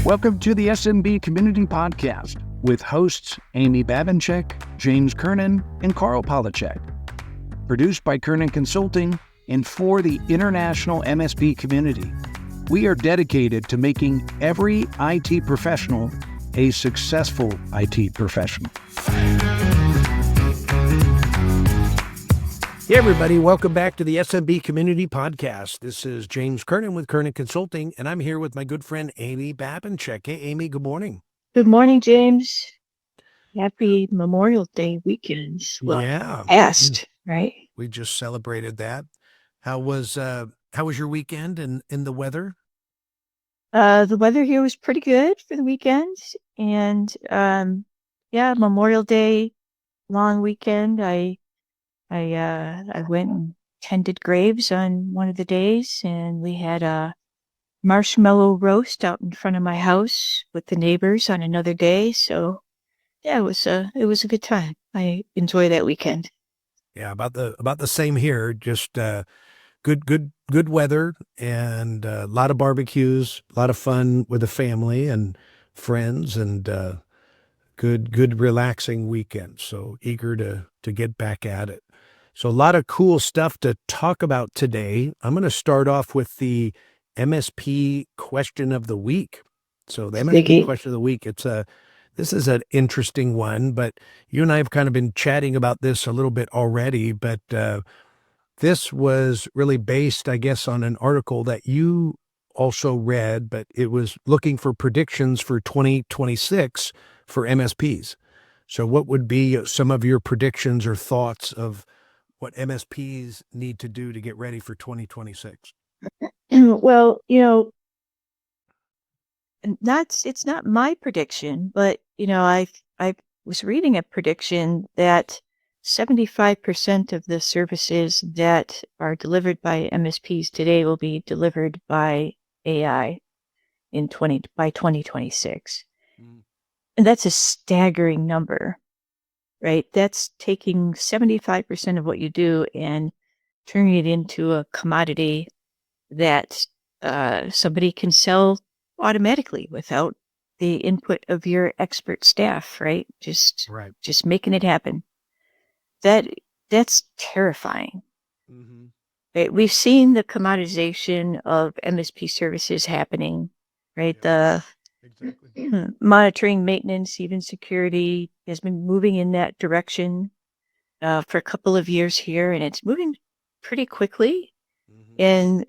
Welcome to the SMB Community Podcast with hosts Amy Babinchek, James Kernan, and Carl Polachek. Produced by Kernan Consulting and for the international MSP community. We are dedicated to making every IT professional a successful IT professional. Hey everybody, welcome back to the SMB Community Podcast. This is James Kernan with Kernan Consulting, and I'm here with my good friend Amy Babinchek. Hey Amy, good morning. Good morning, James. Happy Memorial Day weekend. Well, yeah, past, right? We just celebrated that. How was your weekend and in the weather? The weather here was pretty good for the weekend, and Memorial Day long weekend. I went and tended graves on one of the days, and we had a marshmallow roast out in front of my house with the neighbors on another day. So yeah, it was a good time. I enjoy that weekend. Yeah, about the same here. Just good weather and a lot of barbecues, a lot of fun with the family and friends, and good relaxing weekend. So eager to get back at it. So a lot of cool stuff to talk about today. I'm going to start off with the MSP question of the week. So the MSP question of the week, this is an interesting one, but you and I have kind of been chatting about this a little bit already, but this was really based, I guess, on an article that you also read, but it was looking for predictions for 2026 for MSPs. So what would be some of your predictions or thoughts of what MSPs need to do to get ready for 2026? Well, it's not my prediction, but I was reading a prediction that 75% of the services that are delivered by MSPs today will be delivered by AI by 2026. And that's a staggering number, right? That's taking 75% of what you do and turning it into a commodity that somebody can sell automatically without the input of your expert staff, right? Just making it happen. That's terrifying. Mm-hmm. Right? We've seen the commoditization of MSP services happening, right? Yeah, the monitoring, maintenance, even security has been moving in that direction for a couple of years here, and it's moving pretty quickly. Mm-hmm.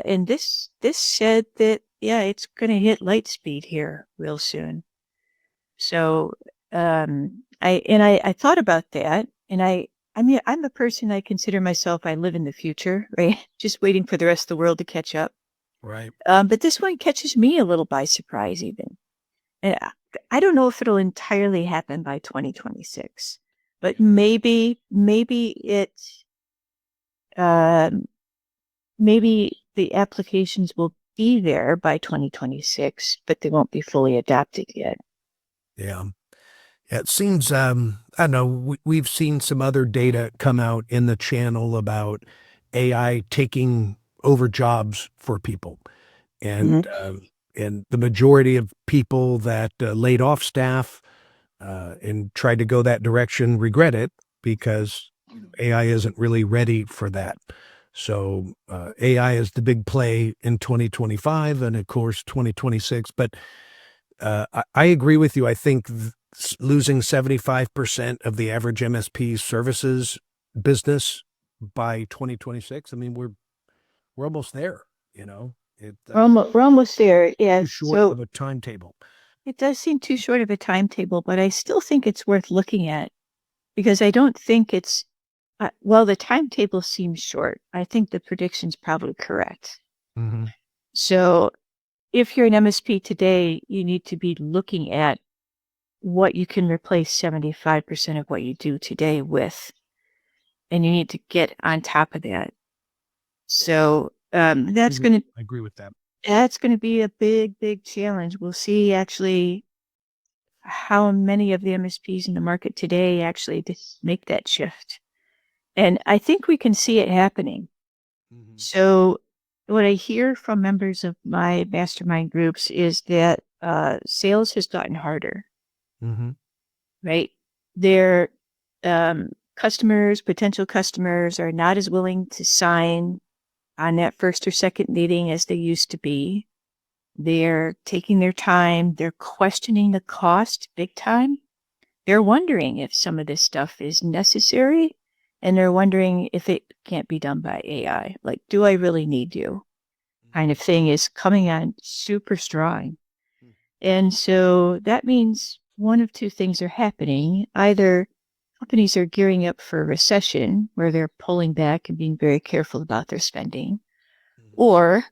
And this said that it's going to hit light speed here real soon. So I thought about that, and I mean, I'm a person, I consider myself, I live in the future, right? Just waiting for the rest of the world to catch up. Right. But this one catches me a little by surprise even. And I don't know if it'll entirely happen by 2026, but maybe the applications will be there by 2026, but they won't be fully adapted yet. Yeah. It seems, I don't know, we've seen some other data come out in the channel about AI taking over jobs for people. And and the majority of people that laid off staff and tried to go that direction regret it because AI isn't really ready for that. So AI is the big play in 2025 and, of course, 2026. But I agree with you. I think losing 75% of the average MSP services business by 2026, I mean, we're almost there, We're almost there, yeah. Too short of a timetable. It does seem too short of a timetable, but I still think it's worth looking at because I don't think it's, the timetable seems short. I think the prediction's probably correct. Mm-hmm. So if you're an MSP today, you need to be looking at what you can replace 75% of what you do today with, and you need to get on top of that. So that's going to... I agree with that. That's going to be a big challenge. We'll see actually how many of the MSPs in the market today actually make that shift. And I think we can see it happening. Mm-hmm. So what I hear from members of my mastermind groups is that sales has gotten harder, Mm-hmm. right? Their potential customers are not as willing to sign on that first or second meeting as they used to be. They're taking their time. They're questioning the cost big time. They're wondering if some of this stuff is necessary, and they're wondering if it can't be done by AI. Like, do I really need you? Kind of thing is coming on super strong. And so that means one of two things are happening. Either companies are gearing up for a recession where they're pulling back and being very careful about their spending, or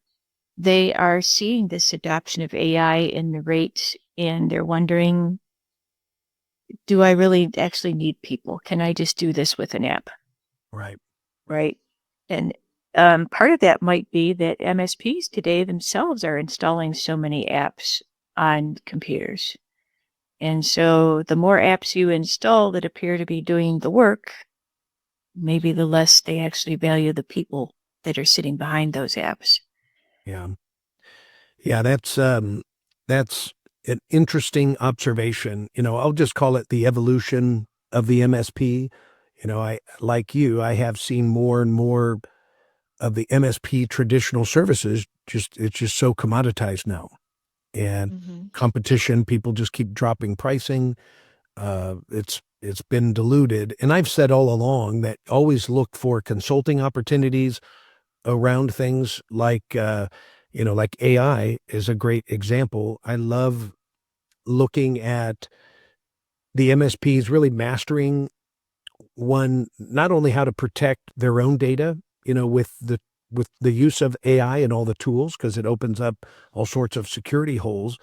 they are seeing this adoption of AI in the rate and they're wondering, do I really actually need people? Can I just do this with an app? Right. Right. And part of that might be that MSPs today themselves are installing so many apps on computers. And so the more apps you install that appear to be doing the work, maybe the less they actually value the people that are sitting behind those apps. Yeah. Yeah, that's an interesting observation. I'll just call it the evolution of the MSP. I like you, I have seen more and more of the MSP traditional services. It's just so commoditized now, and Mm-hmm. competition. People just keep dropping pricing. It's been diluted, and I've said all along that always look for consulting opportunities around things like AI is a great example. I love looking at the MSPs really mastering not only how to protect their own data, with the use of AI and all the tools, because it opens up all sorts of security holes.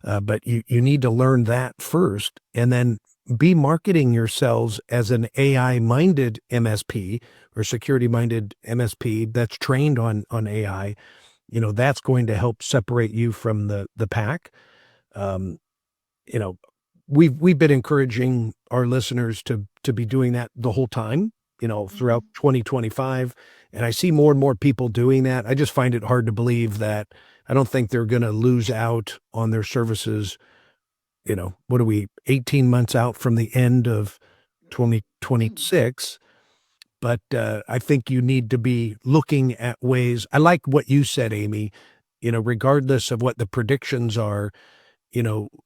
But you need to learn that first, and then be marketing yourselves as an AI-minded MSP or security-minded MSP that's trained on AI. That's going to help separate you from the pack. Um, you know, we've been encouraging our listeners to be doing that the whole time, throughout 2025. And I see more and more people doing that. I just find it hard to believe that. I don't think they're going to lose out on their services. What are we, 18 months out from the end of 2026? But I think you need to be looking at ways. I like what you said, Amy, regardless of what the predictions are,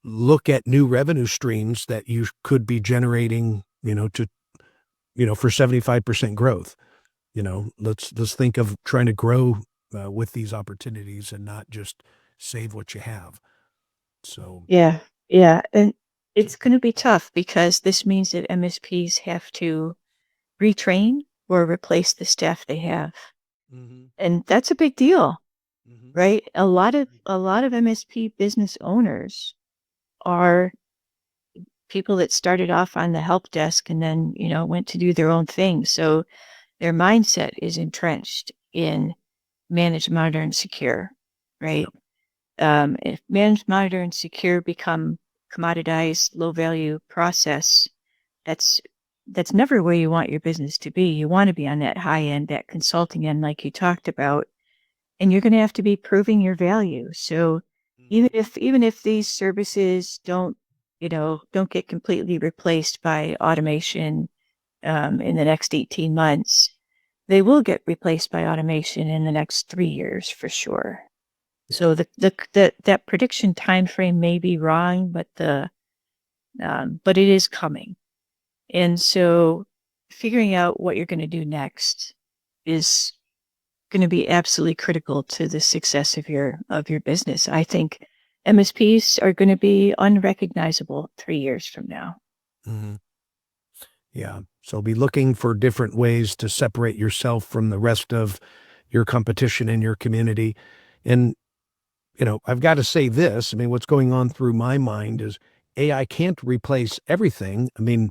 look at new revenue streams that you could be generating, for 75% growth. Let's think of trying to grow with these opportunities and not just save what you have. So, Yeah. Yeah. And it's going to be tough because this means that MSPs have to retrain or replace the staff they have. mhm, And that's a big deal, mhm, right? A lot of MSP business owners are people that started off on the help desk and then, went to do their own thing. So their mindset is entrenched in manage, monitor, and secure, right? If manage, monitor, and secure become commoditized, low value process, that's that's never where you want your business to be. You want to be on that high end, that consulting end, like you talked about, and you're going to have to be proving your value. So even if these services don't get completely replaced by automation in the next 18 months, they will get replaced by automation in the next 3 years for sure. So that prediction time frame may be wrong, but it is coming. And so figuring out what you're going to do next is going to be absolutely critical to the success of your business. I think MSPs are going to be unrecognizable 3 years from now. mhm. Yeah. So be looking for different ways to separate yourself from the rest of your competition in your community. And, I've got to say this. I mean, what's going on through my mind is AI can't replace everything. I mean,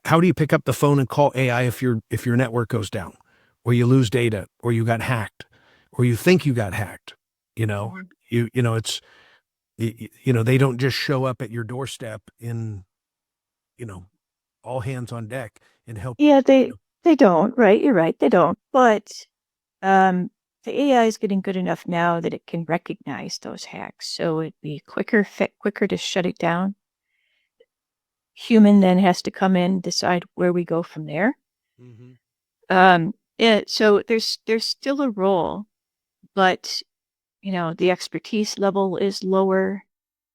how do you pick up the phone and call AI if your network goes down, or you lose data, or you got hacked, or you think you got hacked? You know, Mhm. it's they don't just show up at your doorstep in you know all hands on deck and help. Yeah, they don't, right? You're right, they don't. But um, the AI is getting good enough now that it can recognize those hacks. So it'd be quicker to shut it down. Human then has to come in, decide where we go from there. So there's still a role, but the expertise level is lower.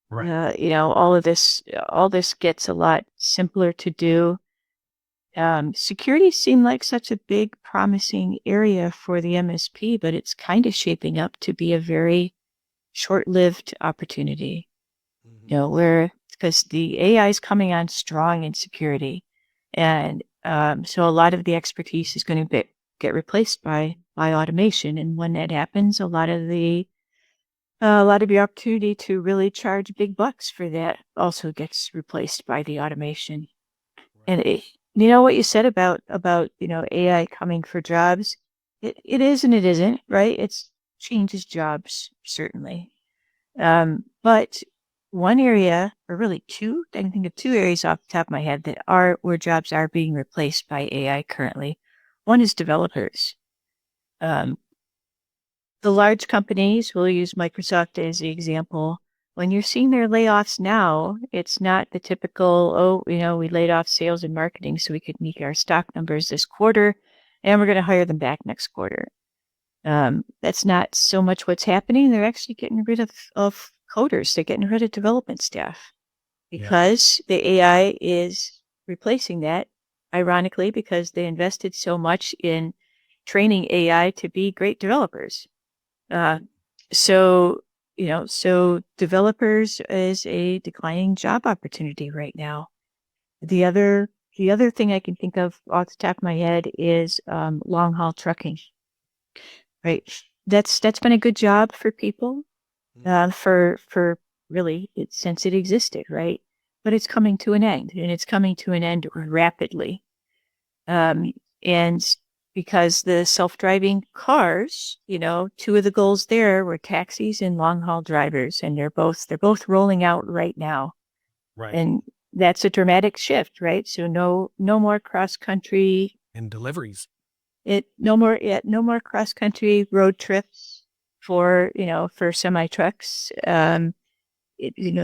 Right. All this gets a lot simpler to do. Security seemed like such a big, promising area for the MSP, but it's kind of shaping up to be a very short-lived opportunity. Where because the AI is coming on strong in security, and so a lot of the expertise is going to get replaced by automation, and when that happens, a lot of the opportunity to really charge big bucks for that also gets replaced by the automation. And what you said about AI coming for jobs, it is and it isn't, right? It's changes jobs, certainly. But one area, or really two, I can think of two areas off the top of my head that are where jobs are being replaced by AI currently. One is developers. The large companies, we'll use Microsoft as the example. When you're seeing their layoffs now, it's not the typical, we laid off sales and marketing so we could meet our stock numbers this quarter, and we're going to hire them back next quarter. That's not so much what's happening. They're actually getting rid of coders. They're getting rid of development staff because the AI is replacing that, ironically, because they invested so much in training AI to be great developers. So developers is a declining job opportunity right now. The other thing I can think of off the top of my head is long haul trucking. Right, that's been a good job for people for really since it existed, right? But it's coming to an end, and it's coming to an end rapidly. And because the self-driving cars, two of the goals there were taxis and long-haul drivers, and they're both rolling out right now. Right. And that's a dramatic shift, right? So no more cross-country and deliveries. No more cross-country road trips for semi-trucks.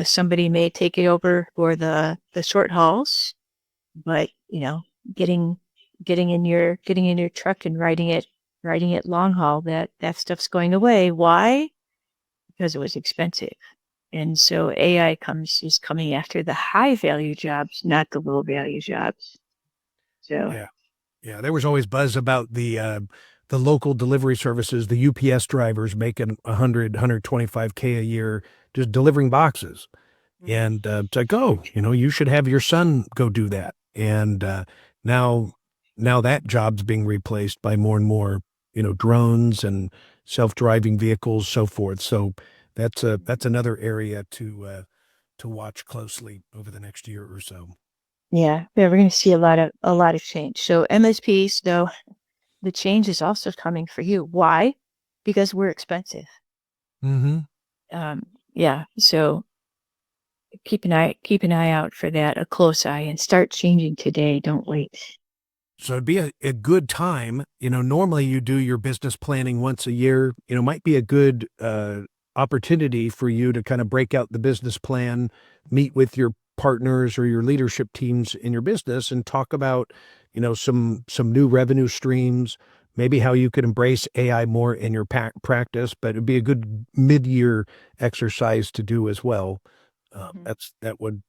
Somebody may take it over for the short hauls, but getting in your truck and riding it long haul, that stuff's going away. Why? Because it was expensive. And so AI is coming after the high value jobs, not the low value jobs. So yeah, there was always buzz about the local delivery services, the UPS drivers making $125K a year just delivering boxes. And it's like, you should have your son go do that. And now that job's being replaced by more and more, drones and self-driving vehicles, so forth. So that's another area to watch closely over the next year or so. Yeah, we're going to see a lot of change. So MSPs, though, the change is also coming for you. Why? Because we're expensive. So keep an eye out for that, a close eye, and start changing today. Don't wait. So it'd be a good time. Normally you do your business planning once a year. Might be a good opportunity for you to kind of break out the business plan, meet with your partners or your leadership teams in your business and talk about, some new revenue streams, maybe how you could embrace AI more in your practice, but it'd be a good mid-year exercise to do as well. That would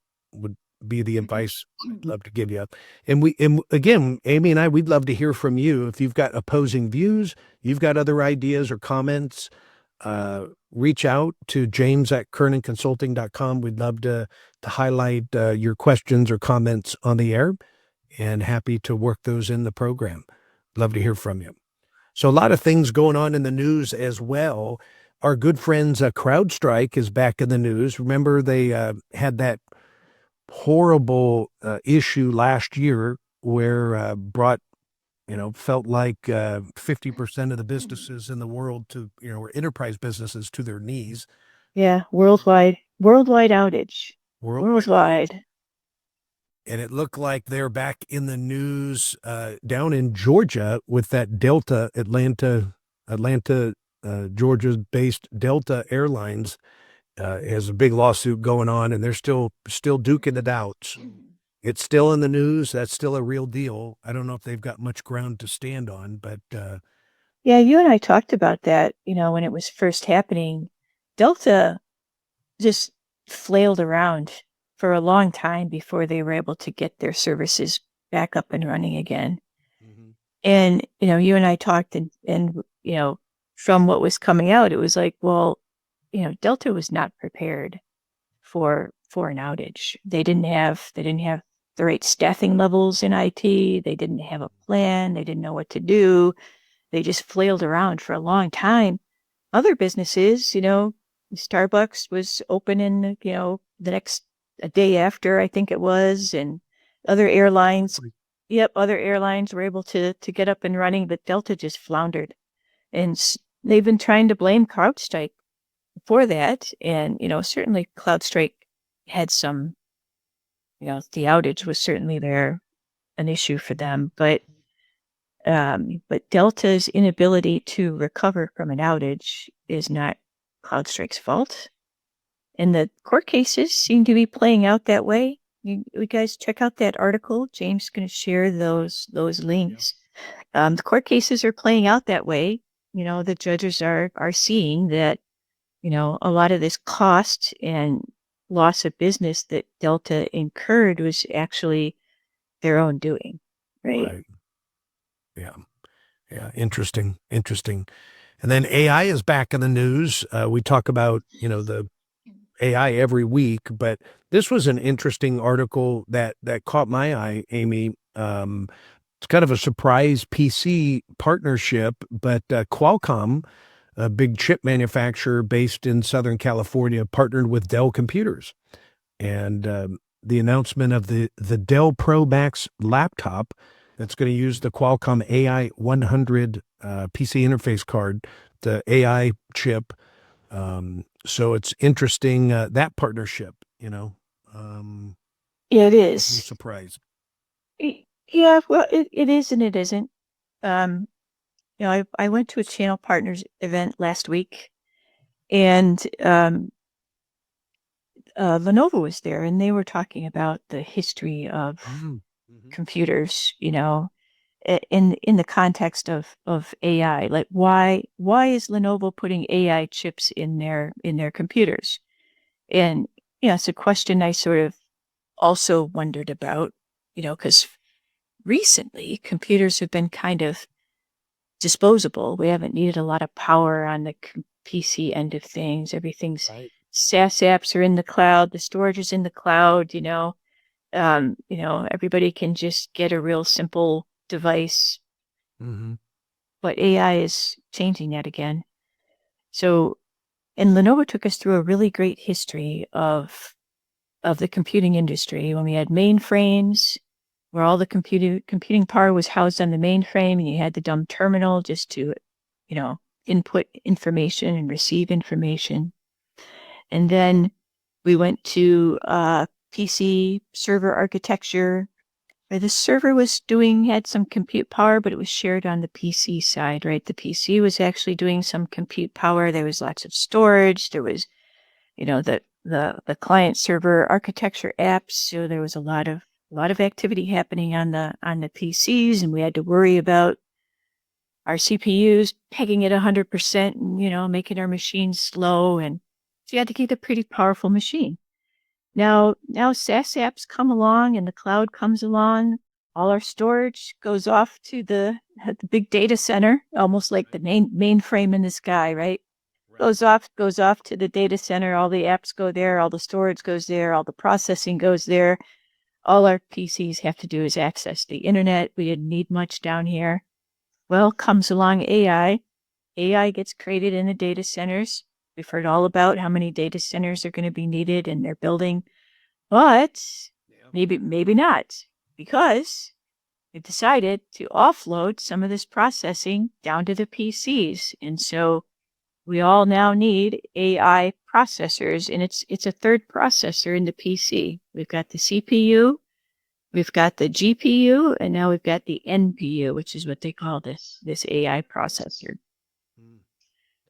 be the advice I'd love to give you. And again, Amy and I, we'd love to hear from you. If you've got opposing views, you've got other ideas or comments, reach out to james@kernanconsulting.com. We'd love to highlight your questions or comments on the air, and happy to work those in the program. Love to hear from you. So a lot of things going on in the news as well. Our good friends CrowdStrike is back in the news. Remember they had that horrible issue last year where felt like 50% of the businesses in the world were enterprise businesses to their knees. Yeah, worldwide outage. Worldwide. And it looked like they're back in the news down in Georgia with that Delta Atlanta Georgia-based Delta Airlines has a big lawsuit going on, and they're still duking it out. It's still in the news. That's still a real deal. I don't know if they've got much ground to stand on, but Yeah, you and I talked about that, when it was first happening. Delta just flailed around for a long time before they were able to get their services back up and running again. And, you and I talked and from what was coming out, it was like, well, Delta was not prepared for an outage. They didn't have the right staffing levels in IT. They didn't have a plan. They didn't know what to do. They just flailed around for a long time. Other businesses, Starbucks was open in, a day after, I think it was, and other airlines, other airlines were able to get up and running, but Delta just floundered. And they've been trying to blame CrowdStrike for that. And, certainly CrowdStrike had some, the outage was certainly an issue for them, but Delta's inability to recover from an outage is not CrowdStrike's fault. And the court cases seem to be playing out that way. You guys check out that article. James is going to share those links. The court cases are playing out that way. The judges are seeing that, a lot of this cost and loss of business that Delta incurred was actually their own doing, right? Yeah. Interesting. And then AI is back in the news. We talk about, the AI every week, but this was an interesting article that caught my eye, Amy. It's kind of a surprise PC partnership, but Qualcomm, a big chip manufacturer based in Southern California, partnered with Dell Computers. And the announcement of the Dell Pro Max laptop that's going to use the Qualcomm AI 100 PC interface card, the AI chip. So it's interesting, that partnership, Yeah, it is. I'm surprised. Yeah, well, it is and it isn't. I went to a channel partners event last week, and Lenovo was there, and they were talking about the history of computers, in the context of AI. Like, why is Lenovo putting AI chips in their computers? And it's a question I sort of also wondered about, because recently computers have been kind of disposable. We haven't needed a lot of power on the PC end of things. Everything's Right. SaaS apps are in the cloud. The storage is in the cloud. Everybody can just get a real simple device. But AI is changing that again. So, and Lenovo took us through a really great history of the computing industry when we had mainframes, where all the computing power was housed on the mainframe, and you had the dumb terminal just to, input information and receive information. And then we went to PC server architecture, where the server had some compute power, but it was shared on the PC side, right? The PC was actually doing some compute power. There was lots of storage. There was, the client server architecture apps. So there was a lot of activity happening on the PCs, and we had to worry about our CPUs pegging at 100% and, making our machines slow. And so you had to keep a pretty powerful machine. Now SaaS apps come along and the cloud comes along. All our storage goes off to the big data center, almost like the mainframe in the sky, right? Goes off to the data center. All the apps go there. All the storage goes there. All the processing goes there. All our PCs have to do is access the internet. We didn't need much down here. Well, comes along AI. AI gets created in the data centers. We've heard all about how many data centers are going to be needed and they're building, but maybe not, because they decided to offload some of this processing down to the PCs. And so we all now need AI processors, and it's a third processor in the PC. We've got the CPU, we've got the GPU, and now we've got the NPU, which is what they call this AI processor.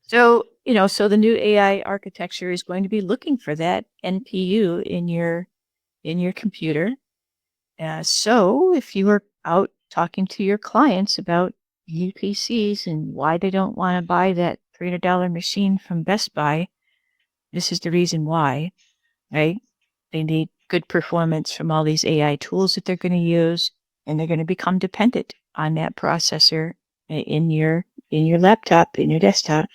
So, so the new AI architecture is going to be looking for that NPU in your computer. So if you are out talking to your clients about new PCs and why they don't want to buy that $300 machine from Best Buy, this is the reason why, right? They need good performance from all these AI tools that they're going to use, and they're going to become dependent on that processor in your laptop, in your desktop.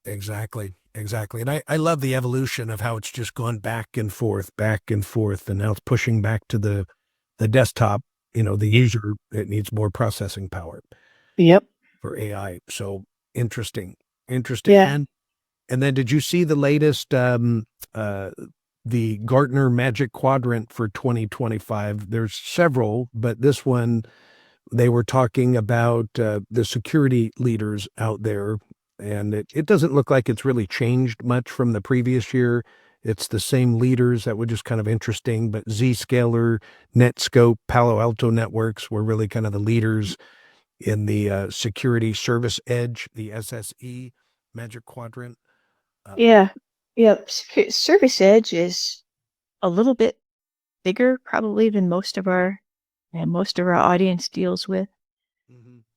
Exactly. And I love the evolution of how it's just gone back and forth, and now it's pushing back to the desktop. The user, it needs more processing power Yep. for AI. So interesting. Yeah. And then did you see the latest, the Gartner Magic Quadrant for 2025? There's several, but this one, they were talking about the security leaders out there, and it doesn't look like it's really changed much from the previous year. It's the same leaders. That were just kind of interesting, but Zscaler, Netskope, Palo Alto Networks were really kind of the leaders in the Security Service Edge, the SSE Magic Quadrant. Yeah. Yep. Service Edge is a little bit bigger probably than most of our audience deals with.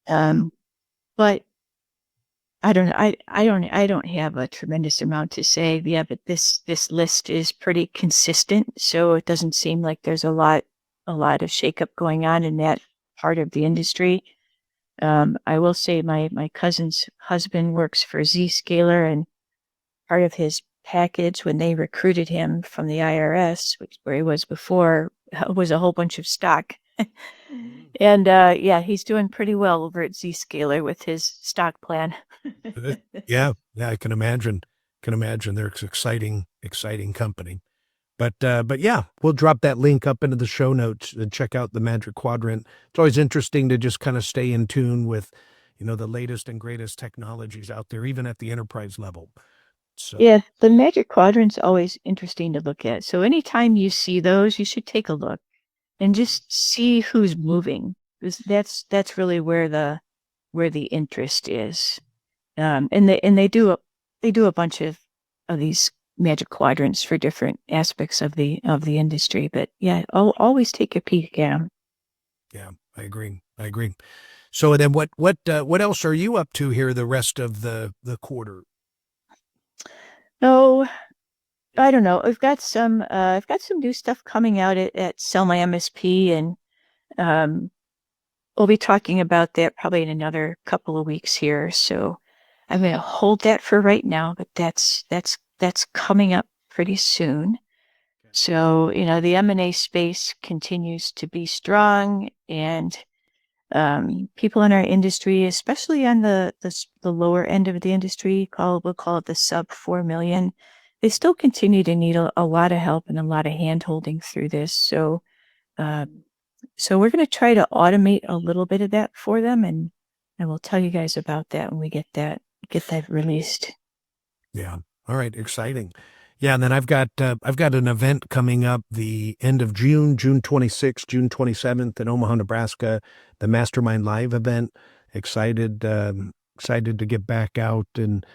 But I don't know. I don't have a tremendous amount to say. Yeah, but this list is pretty consistent, so it doesn't seem like there's a lot of shakeup going on in that part of the industry. I will say my cousin's husband works for Zscaler, and part of his package when they recruited him from the IRS, where he was before, was a whole bunch of stock. And yeah, he's doing pretty well over at Zscaler with his stock plan. Yeah, I can imagine. They're an exciting company. But yeah, we'll drop that link up into the show notes and check out the Magic Quadrant. It's always interesting to just kind of stay in tune with, the latest and greatest technologies out there, even at the enterprise level. So Yeah, the Magic Quadrant's always interesting to look at. So anytime you see those, you should take a look and just see who's moving, because that's really where the interest is. And they do a bunch of these Magic Quadrants for different aspects of the industry. But yeah, always take a peek at them. yeah, I agree. So then what else are you up to here the rest of the quarter? No, I don't know. I've got some new stuff coming out at Sell My MSP, and we'll be talking about that probably in another couple of weeks here. So I'm going to hold that for right now, but that's coming up pretty soon. So, the M&A space continues to be strong, and people in our industry, especially on the lower end of the industry, we'll call it the sub 4 million, they still continue to need a lot of help and a lot of hand holding through this. So, so we're going to try to automate a little bit of that for them, and we'll tell you guys about that when we get that released. Yeah. All right. Exciting. Yeah. And then I've got an event coming up the end of June 26th, June 27th in Omaha, Nebraska, the Mastermind Live event. Excited to get back out. And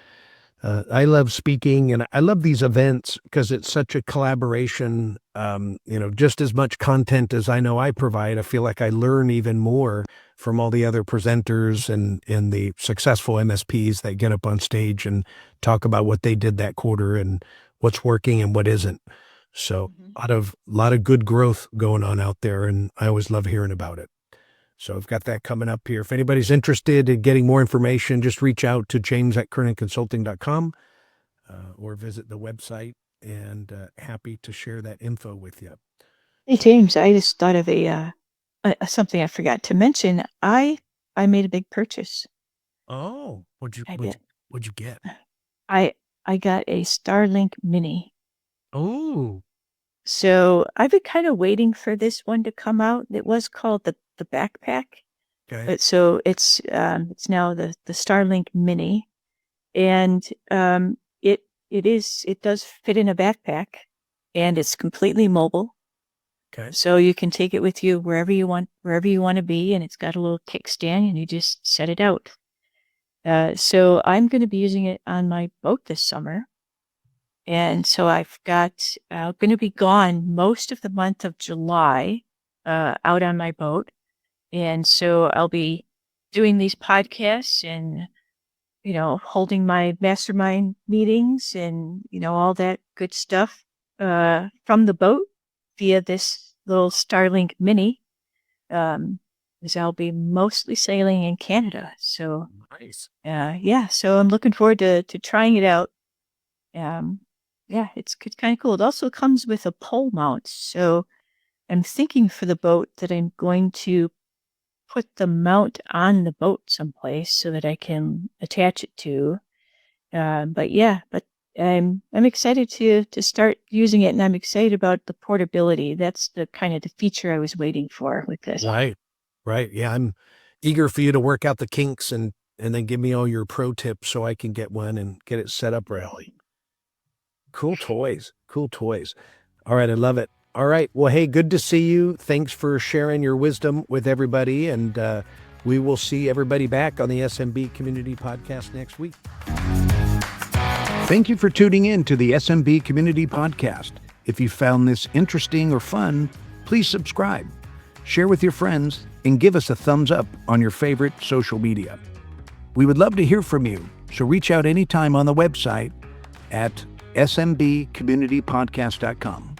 I love speaking, and I love these events because it's such a collaboration. Just as much content as I know I provide, I feel like I learn even more from all the other presenters and the successful MSPs that get up on stage and talk about what they did that quarter and what's working and what isn't. So a lot of good growth going on out there, and I always love hearing about it. So I've got that coming up here. If anybody's interested in getting more information, just reach out to james@kernanconsulting.com or visit the website, and happy to share that info with you. Hey, James, I just thought of something I forgot to mention. I made a big purchase. Oh, what'd you get? I got a Starlink Mini. Oh, So I've been kind of waiting for this one to come out. It was called the backpack. okay. But so it's now the Starlink Mini, and it does fit in a backpack, and it's completely mobile. Okay. So you can take it with you wherever you want to be, and it's got a little kickstand, and you just set it out. So I'm going to be using it on my boat this summer. And so I've got, going to be gone most of the month of July out on my boat. And so I'll be doing these podcasts and, holding my mastermind meetings and, all that good stuff from the boat via this little Starlink Mini, as I'll be mostly sailing in Canada. So, Nice. So I'm looking forward to trying it out. It's kind of cool. It also comes with a pole mount. So I'm thinking for the boat that I'm going to put the mount on the boat someplace so that I can attach it to. But I'm excited to start using it, and I'm excited about the portability. That's the kind of the feature I was waiting for with this. Right. Yeah, I'm eager for you to work out the kinks and then give me all your pro tips so I can get one and get it set up right. Cool toys. All right, I love it. All right. Well, hey, good to see you. Thanks for sharing your wisdom with everybody. And we will see everybody back on the SMB Community Podcast next week. Thank you for tuning in to the SMB Community Podcast. If you found this interesting or fun, please subscribe, share with your friends, and give us a thumbs up on your favorite social media. We would love to hear from you, so reach out anytime on the website at smbcommunitypodcast.com.